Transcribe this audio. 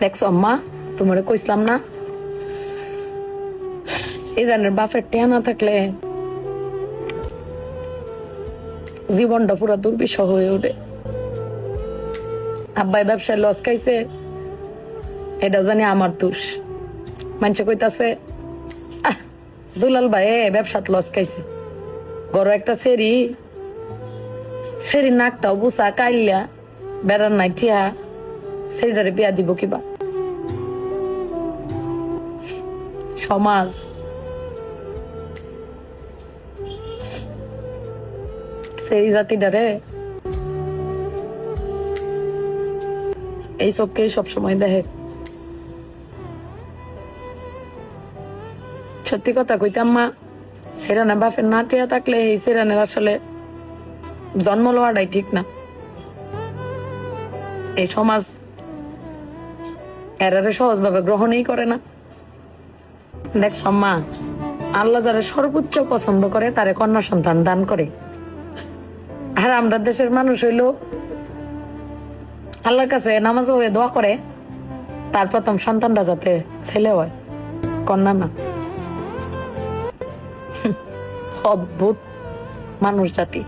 দেখছো আম্মা, তোমারে কইছিলাম না সেরানের বাপের টেয়া না থাকলে জীবনটা পুরো দুর্বিষহ হয়ে ওঠে। আব্বাই ব্যবসায় লস খাইছে, এটাও জানি আমার দোষ। মানুষে কইতাছে দুলাল ভাই ব্যবসাত লস খাইছে, বড় একটা সেরি নাকটাও বুসা কাইলিয়া বেড়ার নাই টিয়া, সেরিটারে বিয়া দিব কিবা। সমাজ সেই জাতিটারে এই সবকে সবসময় দেখে। সত্যি কথা কইতাম মা, সেরানা বাপের না টিয়া থাকলে এই সেরানের আসলে জন্ম লওয়াটাই ঠিক না। এই সমাজ এরারে সহজ ভাবে গ্রহণই করে না। দেখছ মা, আল্লাহ যারা সর্বোচ্চ পছন্দ করে তারে কন্যা সন্তান দান করে। আর আমরা দেশের মানুষ হইলো আল্লাহর কাছে নামাজ হয়ে দোয়া করে তার প্রথম সন্তানটা যাতে ছেলে হয়, কন্যা না। অদ্ভুত মানুষ জাতি।